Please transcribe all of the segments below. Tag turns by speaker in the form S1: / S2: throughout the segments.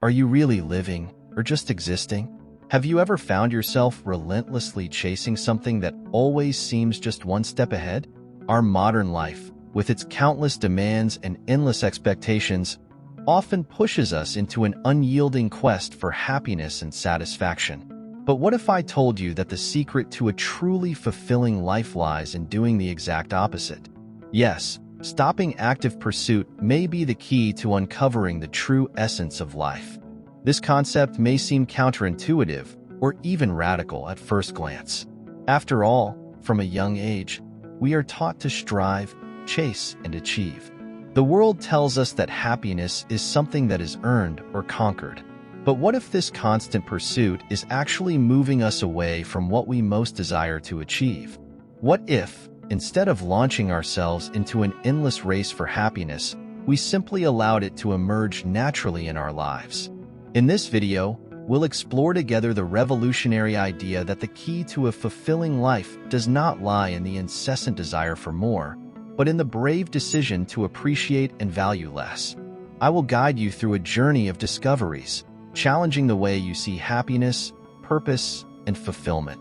S1: Are you really living, or just existing? Have you ever found yourself relentlessly chasing something that always seems just one step ahead? Our modern life, with its countless demands and endless expectations, often pushes us into an unyielding quest for happiness and satisfaction. But what if I told you that the secret to a truly fulfilling life lies in doing the exact opposite? Yes, stopping active pursuit may be the key to uncovering the true essence of life. This concept may seem counterintuitive or even radical at first glance. After all, from a young age, we are taught to strive, chase, and achieve. The world tells us that happiness is something that is earned or conquered. But what if this constant pursuit is actually moving us away from what we most desire to achieve? What if, instead of launching ourselves into an endless race for happiness, we simply allowed it to emerge naturally in our lives? In this video, we'll explore together the revolutionary idea that the key to a fulfilling life does not lie in the incessant desire for more, but in the brave decision to appreciate and value less. I will guide you through a journey of discoveries, challenging the way you see happiness, purpose, and fulfillment.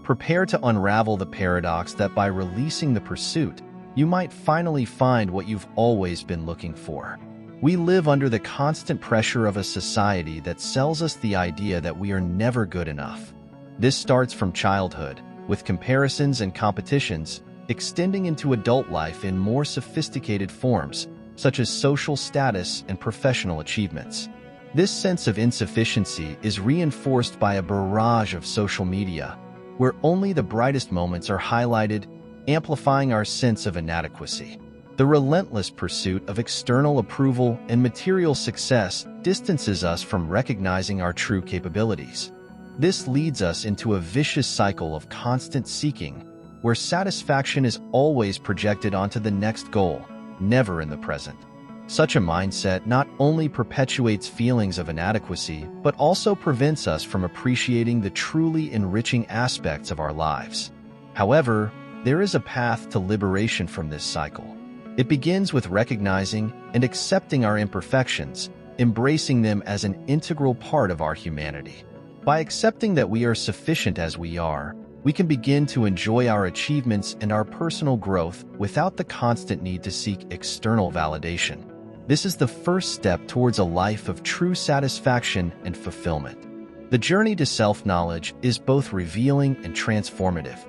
S1: Prepare to unravel the paradox that by releasing the pursuit, you might finally find what you've always been looking for. We live under the constant pressure of a society that sells us the idea that we are never good enough. This starts from childhood, with comparisons and competitions, extending into adult life in more sophisticated forms, such as social status and professional achievements. This sense of insufficiency is reinforced by a barrage of social media, where only the brightest moments are highlighted, amplifying our sense of inadequacy. The relentless pursuit of external approval and material success distances us from recognizing our true capabilities. This leads us into a vicious cycle of constant seeking, where satisfaction is always projected onto the next goal, never in the present. Such a mindset not only perpetuates feelings of inadequacy, but also prevents us from appreciating the truly enriching aspects of our lives. However, there is a path to liberation from this cycle. It begins with recognizing and accepting our imperfections, embracing them as an integral part of our humanity. By accepting that we are sufficient as we are, we can begin to enjoy our achievements and our personal growth without the constant need to seek external validation. This is the first step towards a life of true satisfaction and fulfillment. The journey to self-knowledge is both revealing and transformative.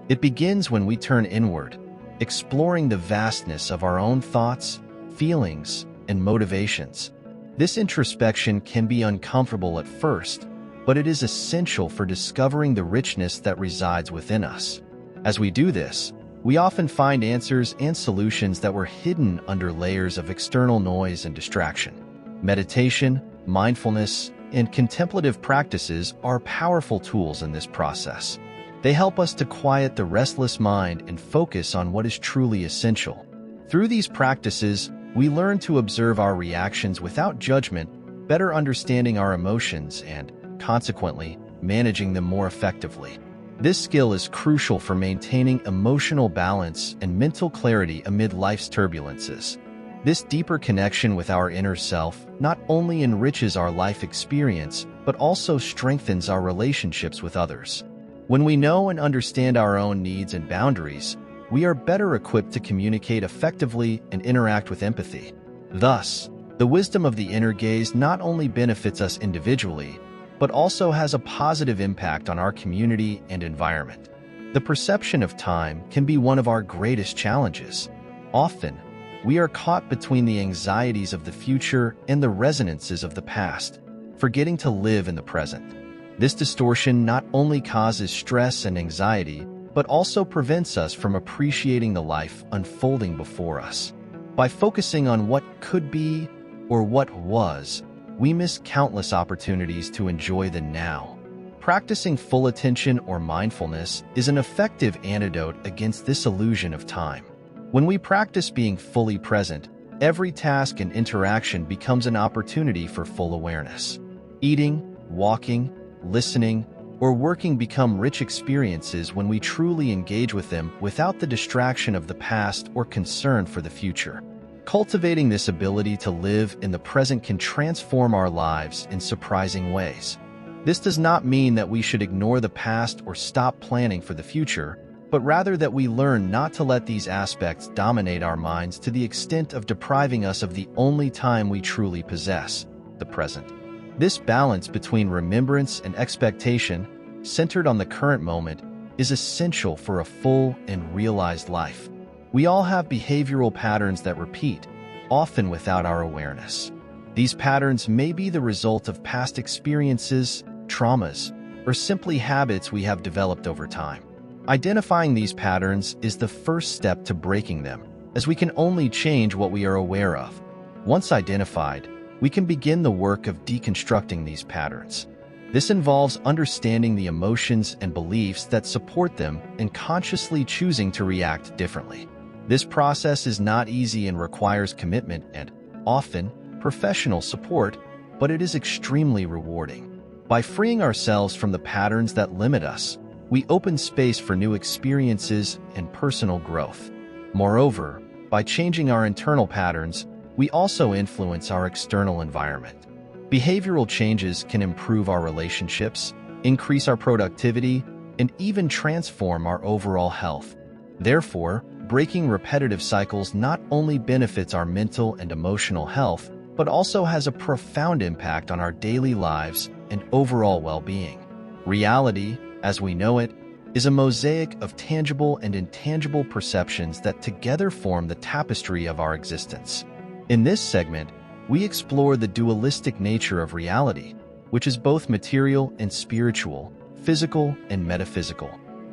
S1: It begins when we turn inward, exploring the vastness of our own thoughts, feelings, and motivations. This introspection can be uncomfortable at first, but it is essential for discovering the richness that resides within us. As we do this, we often find answers and solutions that were hidden under layers of external noise and distraction. Meditation, mindfulness, and contemplative practices are powerful tools in this process. They help us to quiet the restless mind and focus on what is truly essential. Through these practices, we learn to observe our reactions without judgment, better understanding our emotions, and, consequently, managing them more effectively. This skill is crucial for maintaining emotional balance and mental clarity amid life's turbulences. This deeper connection with our inner self not only enriches our life experience, but also strengthens our relationships with others. When we know and understand our own needs and boundaries, we are better equipped to communicate effectively and interact with empathy. Thus, the wisdom of the inner gaze not only benefits us individually, but also has a positive impact on our community and environment. The perception of time can be one of our greatest challenges. Often, we are caught between the anxieties of the future and the resonances of the past, forgetting to live in the present. This distortion not only causes stress and anxiety, but also prevents us from appreciating the life unfolding before us. By focusing on what could be or what was, we miss countless opportunities to enjoy the now. Practicing full attention or mindfulness is an effective antidote against this illusion of time. When we practice being fully present, every task and interaction becomes an opportunity for full awareness. Eating, walking, listening, or working become rich experiences when we truly engage with them without the distraction of the past or concern for the future. Cultivating this ability to live in the present can transform our lives in surprising ways. This does not mean that we should ignore the past or stop planning for the future, but rather that we learn not to let these aspects dominate our minds to the extent of depriving us of the only time we truly possess, the present. This balance between remembrance and expectation, centered on the current moment, is essential for a full and realized life. We all have behavioral patterns that repeat, often without our awareness. These patterns may be the result of past experiences, traumas, or simply habits we have developed over time. Identifying these patterns is the first step to breaking them, as we can only change what we are aware of. Once identified, we can begin the work of deconstructing these patterns. This involves understanding the emotions and beliefs that support them and consciously choosing to react differently. This process is not easy and requires commitment and, often, professional support, but it is extremely rewarding. By freeing ourselves from the patterns that limit us, we open space for new experiences and personal growth. Moreover, by changing our internal patterns, we also influence our external environment. Behavioral changes can improve our relationships, increase our productivity, and even transform our overall health. Therefore, breaking repetitive cycles not only benefits our mental and emotional health, but also has a profound impact on our daily lives and overall well-being. Reality, as we know it, is a mosaic of tangible and intangible perceptions that together form the tapestry of our existence. In this segment, we explore the dualistic nature of reality, which is both material and spiritual, physical and metaphysical.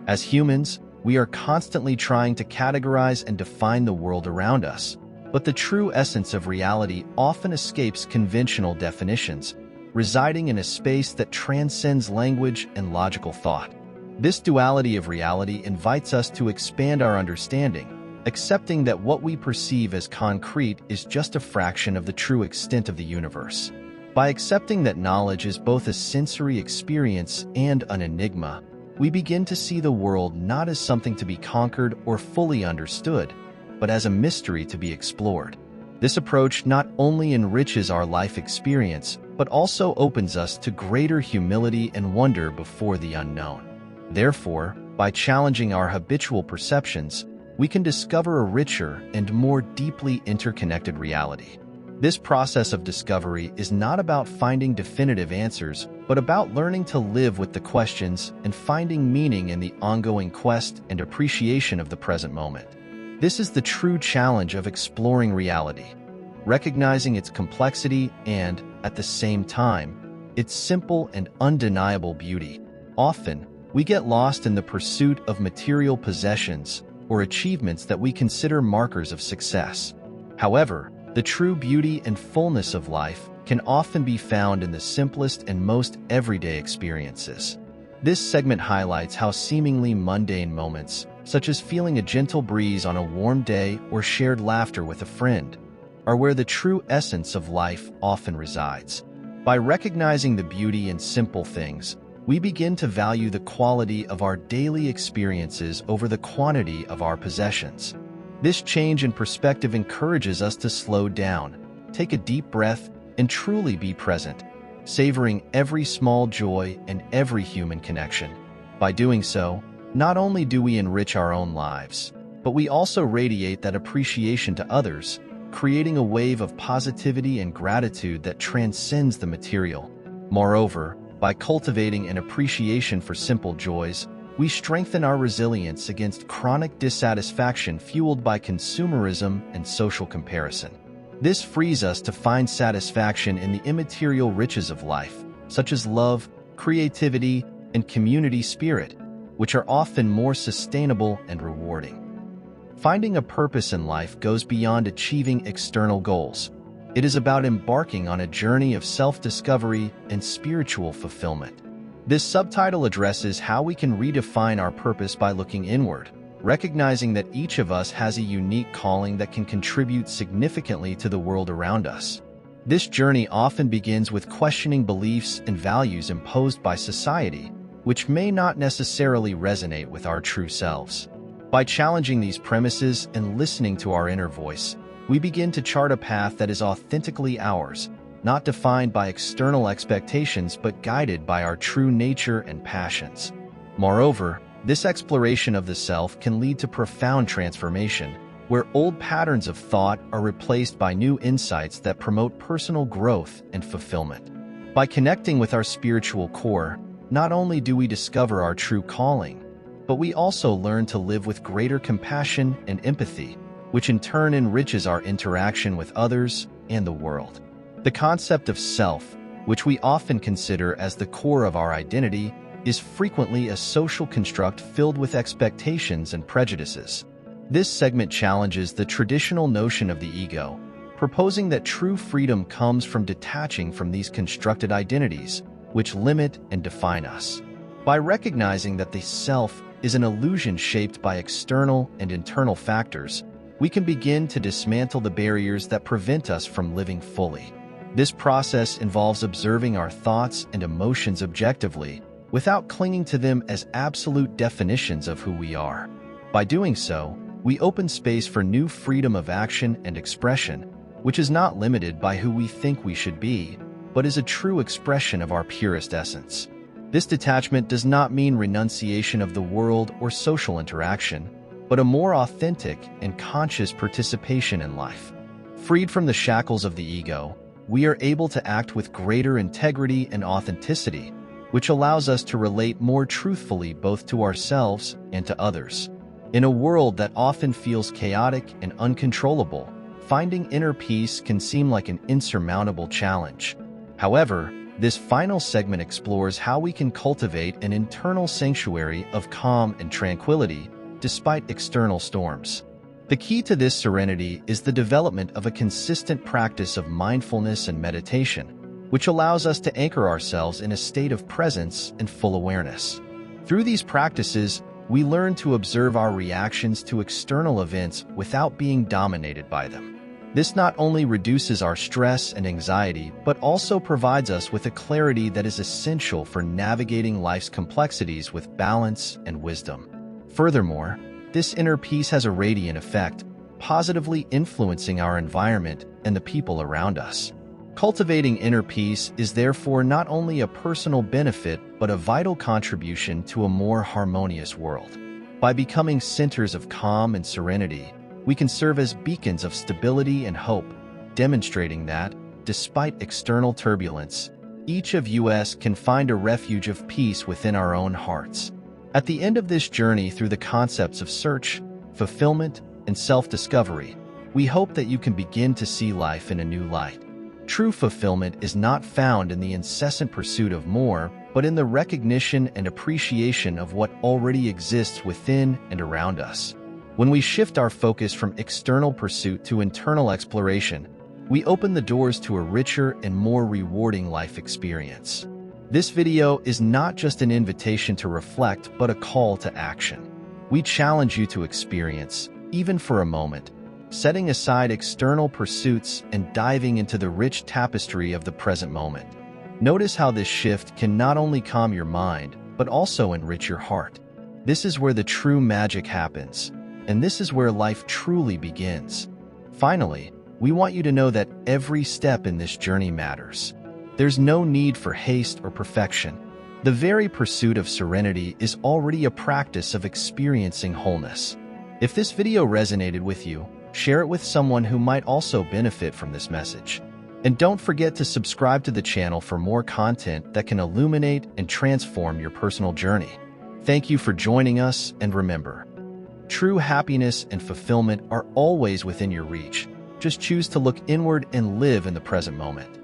S1: As humans, we are constantly trying to categorize and define the world around us, but the true essence of reality often escapes conventional definitions, residing in a space that transcends language and logical thought. This duality of reality invites us to expand our understanding, accepting that what we perceive as concrete is just a fraction of the true extent of the universe. By accepting that knowledge is both a sensory experience and an enigma, we begin to see the world not as something to be conquered or fully understood, but as a mystery to be explored. This approach not only enriches our life experience, but also opens us to greater humility and wonder before the unknown. Therefore, by challenging our habitual perceptions, we can discover a richer and more deeply interconnected reality. This process of discovery is not about finding definitive answers, but about learning to live with the questions and finding meaning in the ongoing quest and appreciation of the present moment. This is the true challenge of exploring reality, recognizing its complexity and, at the same time, its simple and undeniable beauty. Often, we get lost in the pursuit of material possessions or achievements that we consider markers of success. However, the true beauty and fullness of life can often be found in the simplest and most everyday experiences. This segment highlights how seemingly mundane moments, such as feeling a gentle breeze on a warm day or shared laughter with a friend, are where the true essence of life often resides. By recognizing the beauty in simple things, we begin to value the quality of our daily experiences over the quantity of our possessions. This change in perspective encourages us to slow down, take a deep breath, and truly be present, savoring every small joy and every human connection. By doing so, not only do we enrich our own lives, but we also radiate that appreciation to others, creating a wave of positivity and gratitude that transcends the material. Moreover, by cultivating an appreciation for simple joys, we strengthen our resilience against chronic dissatisfaction fueled by consumerism and social comparison. This frees us to find satisfaction in the immaterial riches of life, such as love, creativity, and community spirit, which are often more sustainable and rewarding. Finding a purpose in life goes beyond achieving external goals. It is about embarking on a journey of self-discovery and spiritual fulfillment. This subtitle addresses how we can redefine our purpose by looking inward, recognizing that each of us has a unique calling that can contribute significantly to the world around us. This journey often begins with questioning beliefs and values imposed by society, which may not necessarily resonate with our true selves. By challenging these premises and listening to our inner voice, we begin to chart a path that is authentically ours, not defined by external expectations but guided by our true nature and passions. Moreover, this exploration of the self can lead to profound transformation, where old patterns of thought are replaced by new insights that promote personal growth and fulfillment. By connecting with our spiritual core, not only do we discover our true calling, but we also learn to live with greater compassion and empathy, which in turn enriches our interaction with others and the world. The concept of self, which we often consider as the core of our identity, is frequently a social construct filled with expectations and prejudices. This segment challenges the traditional notion of the ego, proposing that true freedom comes from detaching from these constructed identities, which limit and define us. By recognizing that the self is an illusion shaped by external and internal factors, we can begin to dismantle the barriers that prevent us from living fully. This process involves observing our thoughts and emotions objectively, without clinging to them as absolute definitions of who we are. By doing so, we open space for new freedom of action and expression, which is not limited by who we think we should be, but is a true expression of our purest essence. This detachment does not mean renunciation of the world or social interaction, but a more authentic and conscious participation in life. Freed from the shackles of the ego, we are able to act with greater integrity and authenticity, which allows us to relate more truthfully both to ourselves and to others. In a world that often feels chaotic and uncontrollable, finding inner peace can seem like an insurmountable challenge. However, this final segment explores how we can cultivate an internal sanctuary of calm and tranquility despite external storms. The key to this serenity is the development of a consistent practice of mindfulness and meditation, which allows us to anchor ourselves in a state of presence and full awareness. Through these practices, we learn to observe our reactions to external events without being dominated by them. This not only reduces our stress and anxiety, but also provides us with a clarity that is essential for navigating life's complexities with balance and wisdom. Furthermore, this inner peace has a radiant effect, positively influencing our environment and the people around us. Cultivating inner peace is therefore not only a personal benefit, but a vital contribution to a more harmonious world. By becoming centers of calm and serenity, we can serve as beacons of stability and hope, demonstrating that, despite external turbulence, each of us can find a refuge of peace within our own hearts. At the end of this journey through the concepts of search, fulfillment, and self-discovery, we hope that you can begin to see life in a new light. True fulfillment is not found in the incessant pursuit of more, but in the recognition and appreciation of what already exists within and around us. When we shift our focus from external pursuit to internal exploration, we open the doors to a richer and more rewarding life experience. This video is not just an invitation to reflect, but a call to action. We challenge you to experience, even for a moment, setting aside external pursuits and diving into the rich tapestry of the present moment. Notice how this shift can not only calm your mind, but also enrich your heart. This is where the true magic happens, and this is where life truly begins. Finally, we want you to know that every step in this journey matters. There's no need for haste or perfection. The very pursuit of serenity is already a practice of experiencing wholeness. If this video resonated with you, share it with someone who might also benefit from this message. And don't forget to subscribe to the channel for more content that can illuminate and transform your personal journey. Thank you for joining us, and remember, true happiness and fulfillment are always within your reach. Just choose to look inward and live in the present moment.